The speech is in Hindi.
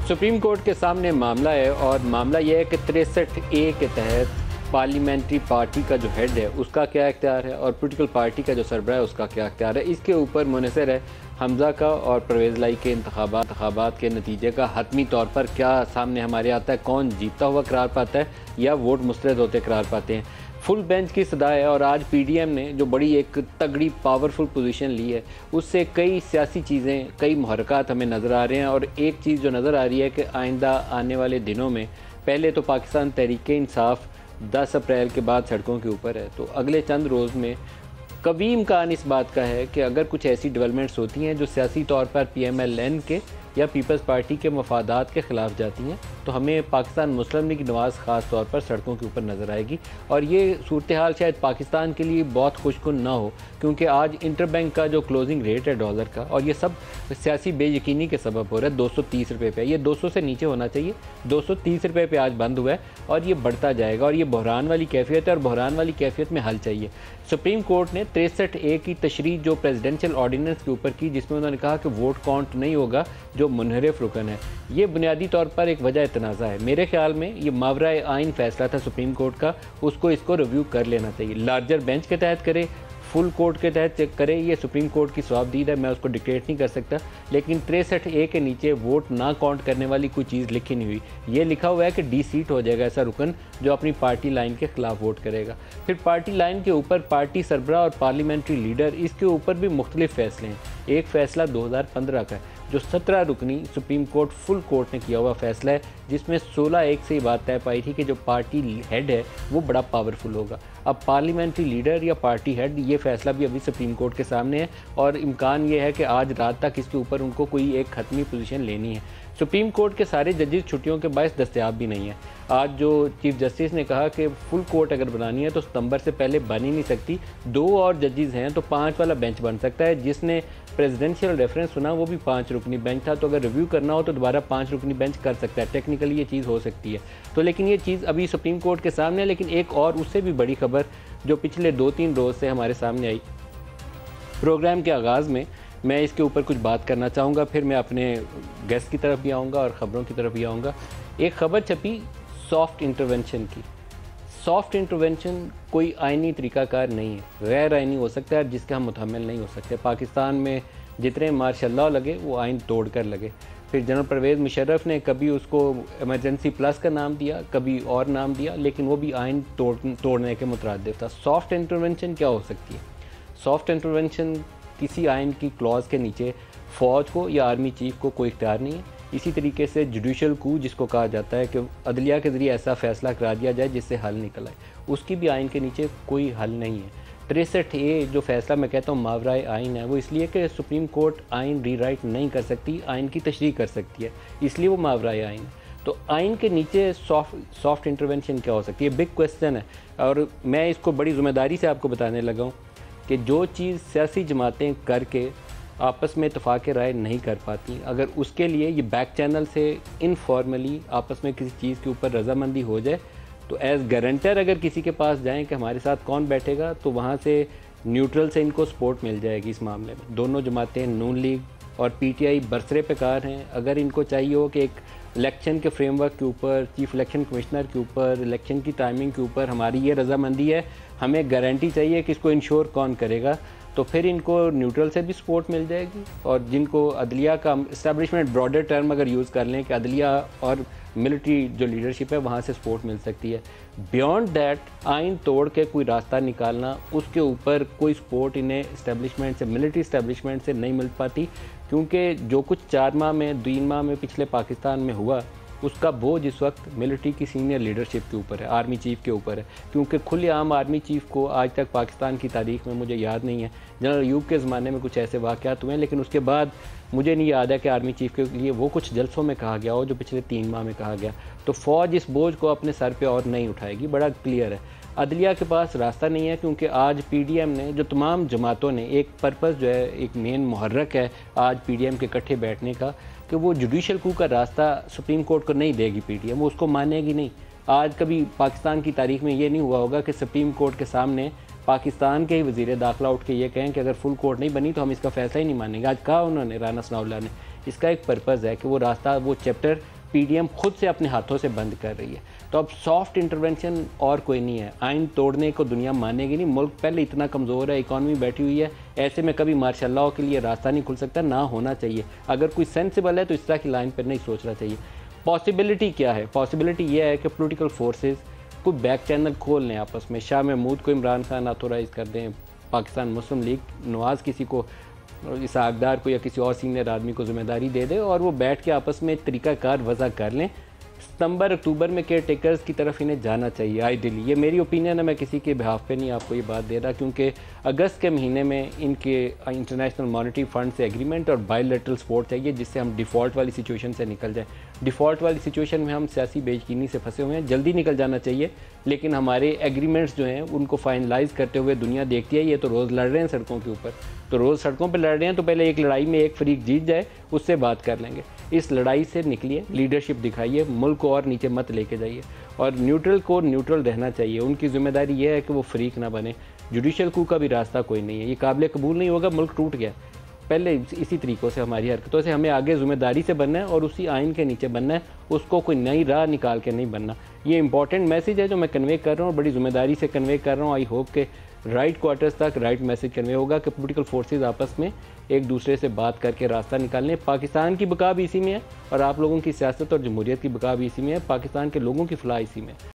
सुप्रीम कोर्ट के सामने मामला है और मामला यह है कि 63A के तहत पार्लियामेंट्री पार्टी का जो हेड है उसका क्या इख्तियार है और पॉलिटिकल पार्टी का जो सरबराह है उसका क्या इख्तियार है। इसके ऊपर मुनहसर है हमज़ा का और परवेज़ लाई के इंतखाबात के नतीजे का हतमी तौर पर क्या सामने हमारे आता है, कौन जीतता हुआ करार पाता है या वोट मुस्तरद होते करार पाते हैं। फुल बेंच की सदा है और आज पीडीएम ने जो बड़ी एक तगड़ी पावरफुल पोजीशन ली है उससे कई सियासी चीज़ें, कई मुहर्रकात हमें नज़र आ रहे हैं। और एक चीज़ जो नज़र आ रही है कि आइंदा आने वाले दिनों में पहले तो पाकिस्तान तहरीक इंसाफ 10 अप्रैल के बाद सड़कों के ऊपर है, तो अगले चंद रोज़ में कभी इम्कान इस बात का है कि अगर कुछ ऐसी डेवलपमेंट्स होती हैं जो सियासी तौर पर PMLN के या पीपल्स पार्टी के मफादात के ख़िलाफ़ जाती हैं तो हमें पाकिस्तान मुस्लिम लीग नवाज़ ख़ास तौर पर सड़कों के ऊपर नज़र आएगी। और ये सूरत हाल शायद पाकिस्तान के लिए बहुत खुशकुन ना हो, क्योंकि आज इंटरबैंक का जो क्लोजिंग रेट है डॉलर का, और ये सब सियासी बेयकीनी के सबब हो रहा है, 230 रुपये पे। ये 200 से नीचे होना चाहिए, 230 रुपये पे आज बंद हुआ है और ये बढ़ता जाएगा। और ये बहरान वाली कैफियत है और बहरान वाली कैफियत में हल चाहिए। सुप्रीम कोर्ट ने 63A की तशरीह जो प्रेसिडेंशियल ऑर्डिनेंस के ऊपर की, जिसमें उन्होंने कहा कि वोट काउंट नहीं होगा जो मुनहरिफ रुकन है, ये बुनियादी तौर पर एक वजह तनाज़ा है। मेरे ख्याल में ये मावराए आइन फैसला था सुप्रीम कोर्ट का, इसको रिव्यू कर लेना चाहिए। लार्जर बेंच के तहत करे, फुल कोर्ट के तहत चेक करे, ये सुप्रीम कोर्ट की स्वाबदीद है, मैं उसको डिक्टेट नहीं कर सकता। लेकिन 63A के नीचे वोट ना काउंट करने वाली कोई चीज़ लिखी नहीं हुई। ये लिखा हुआ है कि डी सीट हो जाएगा ऐसा रुकन जो अपनी पार्टी लाइन के खिलाफ वोट करेगा। फिर पार्टी लाइन के ऊपर पार्टी सरबराह और पार्लियामेंट्री लीडर, इसके ऊपर भी मुख्तलिफ फैसले हैं। एक फ़ैसला 2015 का है जो 17 रुकनी सुप्रीम कोर्ट फुल कोर्ट ने किया हुआ फैसला है, जिसमें 16-1 से ये बात तय पाई थी कि जो पार्टी हेड है वो बड़ा पावरफुल होगा। अब पार्लियामेंट्री लीडर या पार्टी हेड, ये फैसला भी अभी सुप्रीम कोर्ट के सामने है और इम्कान ये है कि आज रात तक इसके ऊपर उनको कोई एक खत्मी पोजीशन लेनी है। सुप्रीम कोर्ट के सारे जजेस छुट्टियों के बायस दस्तयाब भी नहीं है। आज जो चीफ जस्टिस ने कहा कि फुल कोर्ट अगर बनानी है तो सितंबर से पहले बन ही नहीं सकती, 2 और जजेस हैं तो 5 वाला बेंच बन सकता है। जिसने प्रेसिडेंशियल रेफरेंस सुना वो भी 5 रुकनी बेंच था, तो अगर रिव्यू करना हो तो दोबारा 5 रुकनी बेंच कर सकता है। टेक्निकली ये चीज़ हो सकती है। तो लेकिन ये चीज़ अभी सुप्रीम कोर्ट के सामने है। लेकिन एक और उससे भी बड़ी खबर जो पिछले 2-3 रोज़ से हमारे सामने आई, प्रोग्राम के आगाज़ में मैं इसके ऊपर कुछ बात करना चाहूँगा, फिर मैं अपने गेस्ट की तरफ भी आऊँगा और ख़बरों की तरफ भी आऊँगा। एक ख़बर छपी सॉफ्ट इंटरवेंशन की। सॉफ्ट इंटरवेंशन कोई आइनी तरीक़ाकार नहीं है, गैर आइनी हो सकता है जिसके हम मुतहम्मिल नहीं हो सकते। पाकिस्तान में जितने मार्शल लॉ लगे वो आइन तोड़ कर लगे। फिर जनरल परवेज़ मुशर्रफ ने कभी उसको इमरजेंसी प्लस का नाम दिया, कभी और नाम दिया, लेकिन वो भी आइन तोड़ने के मुतरादिफ था। सॉफ्ट इंटरवेंशन क्या हो सकती है? सॉफ्ट इंटरवेंशन किसी आइन की क्लॉज़ के नीचे फ़ौज को या आर्मी चीफ को कोई इख्तियार नहीं है। इसी तरीके से जुडिशल कू जिसको कहा जाता है कि अदलिया के ज़रिए ऐसा फ़ैसला करा दिया जाए जिससे हल निकल आए, उसकी भी आइन के नीचे कोई हल नहीं है। 63A जो फ़ैसला मैं कहता हूँ मावराए आइन है, वो इसलिए कि सुप्रीम कोर्ट आइन रीराइट नहीं कर सकती, आइन की तशरीह कर सकती है, इसलिए वो मावराए आइन है। तो आइन के नीचे सॉफ्ट इंटरवेंशन क्या हो सकती है? बिग क्वेश्चन है। और मैं इसको बड़ी ज़िम्मेदारी से आपको बताने लगा हूँ कि जो चीज़ सियासी जमातें करके आपस में इत्तफ़ाक़ राय नहीं कर पाती, अगर उसके लिए ये बैक चैनल से इनफॉर्मली आपस में किसी चीज़ के ऊपर रजामंदी हो जाए, तो एज़ गारंटर अगर किसी के पास जाएं कि हमारे साथ कौन बैठेगा, तो वहाँ से न्यूट्रल से इनको सपोर्ट मिल जाएगी इस मामले में। दोनों जमातें नून लीग और PTI बरसरे पे कार हैं। अगर इनको चाहिए हो कि एक इलेक्शन के फ्रेमवर्क के ऊपर, चीफ इलेक्शन कमिश्नर के ऊपर, इलेक्शन की टाइमिंग के ऊपर हमारी ये रजामंदी है, हमें गारंटी चाहिए कि इसको इंश्योर कौन करेगा, तो फिर इनको न्यूट्रल से भी सपोर्ट मिल जाएगी। और जिनको अदलिया का इस्टेब्लिशमेंट, ब्रॉडर टर्म अगर यूज़ कर लें कि अदलिया और मिलिट्री जो लीडरशिप है वहाँ से सपोर्ट मिल सकती है। बियॉन्ड दैट आइन तोड़ के कोई रास्ता निकालना, उसके ऊपर कोई सपोर्ट इन्हें इस्टेब्लिशमेंट से, मिलिट्री इस्टेब्लिशमेंट से नहीं मिल पाती, क्योंकि जो कुछ 4 माह में, 3 माह में पिछले पाकिस्तान में हुआ, उसका बोझ इस वक्त मिलिट्री की सीनियर लीडरशिप के ऊपर है, आर्मी चीफ़ के ऊपर है। क्योंकि खुलेआम आर्मी चीफ़ को आज तक पाकिस्तान की तारीख़ में मुझे याद नहीं है, जनरल अयूब के ज़माने में कुछ ऐसे वाक़यात हुए हैं, लेकिन उसके बाद मुझे नहीं याद है कि आर्मी चीफ़ के लिए वो कुछ जलसों में कहा गया हो जो पिछले 3 माह में कहा गया। तो फ़ौज इस बोझ को अपने सर पे और नहीं उठाएगी, बड़ा क्लियर है। अदलिया के पास रास्ता नहीं है, क्योंकि आज PDM ने, जो तमाम जमातों ने एक पर्पस जो है, एक मेन मुहर्रक है आज PDM के इकट्ठे बैठने का, कि वो जुडिशल कू का रास्ता सुप्रीम कोर्ट को नहीं देगी PDM, वो उसको मानेगी नहीं। आज कभी पाकिस्तान की तारीख में ये नहीं हुआ होगा कि सुप्रीम कोर्ट के सामने पाकिस्तान के ही वज़ीर दाखिला उठ के ये कहें कि अगर फुल कोर्ट नहीं बनी तो हम इसका फ़ैसला ही नहीं मानेंगे। आज कहा उन्होंने, राना सनाउल्लाह ने, इसका एक पर्पज़ है कि वो रास्ता, वो चैप्टर पीडीएम खुद से अपने हाथों से बंद कर रही है। तो अब सॉफ्ट इंटरवेंशन और कोई नहीं है, आइन तोड़ने को दुनिया मानेगी नहीं। मुल्क पहले इतना कमज़ोर है, इकॉनमी बैठी हुई है, ऐसे में कभी मार्शल लॉ के लिए रास्ता नहीं खुल सकता, ना होना चाहिए। अगर कोई सेंसिबल है तो इस तरह की लाइन पर नहीं सोचना चाहिए। पॉसिबिलिटी क्या है? पॉसिबिलिटी यह है कि पोलिटिकल फोर्सेज कोई बैक चैनल खोल लें आपस में, शाह महमूद को इमरान खान ऑथोराइज़ कर दें, पाकिस्तान मुस्लिम लीग नवाज़ किसी को, इसहाकदार को या किसी और सीनियर आदमी को जिम्मेदारी दे दे और वो बैठ के आपस में तरीक़ाकार वज़ा कर लें। सितंबर अक्टूबर में केयर टेकर्स की तरफ इन्हें जाना चाहिए आइडियली। ये मेरी ओपिनियन है, मैं किसी के बिहाफ पे नहीं आपको ये बात दे रहा, क्योंकि अगस्त के महीने में इनके इंटरनेशनल मॉनेटरी फंड से एग्रीमेंट और बायलैटरल सपोर्ट चाहिए, जिससे हम डिफ़ॉल्ट वाली सिचुएशन से निकल जाएँ। डिफ़ॉल्ट वाली सिचुएशन में हम सियासी बेयकीनी से फंसे हुए हैं, जल्दी निकल जाना चाहिए, लेकिन हमारे एग्रीमेंट्स जो हैं उनको फाइनलाइज़ करते हुए दुनिया देखती है। ये तो रोज़ लड़ रहे हैं सड़कों के ऊपर, तो रोज़ सड़कों पर लड़ रहे हैं, तो पहले एक लड़ाई में एक फरीक जीत जाए, उससे बात कर लेंगे। इस लड़ाई से निकलिए, लीडरशिप दिखाइए, मुल्क को और नीचे मत लेके जाइए, और न्यूट्रल को न्यूट्रल रहना चाहिए। उनकी जिम्मेदारी यह है कि वो फरीक ना बने। जुडिशल कू का भी रास्ता कोई नहीं है, ये काबिल कबूल नहीं होगा, मुल्क टूट गया। पहले इसी तरीक़ों से हमारी हरकतों से हमें आगे ज़िम्मेदारी से बनना है और उसी आइन के नीचे बनना है, उसको कोई नई राह निकाल के नहीं बनना। ये इंपॉर्टेंट मैसेज है जो मैं कन्वे कर रहा हूँ, बड़ी ज़िम्मेदारी से कन्वे कर रहा हूँ। आई होप के राइट क्वार्टर्स तक राइट मैसेज कन्वे होगा कि पॉलिटिकल फोर्सेस आपस में एक दूसरे से बात करके रास्ता निकालने। पाकिस्तान की बका भी इसी में है और आप लोगों की सियासत और जमहूरियत की बका भी इसी में है, पाकिस्तान के लोगों की फलाह इसी में है।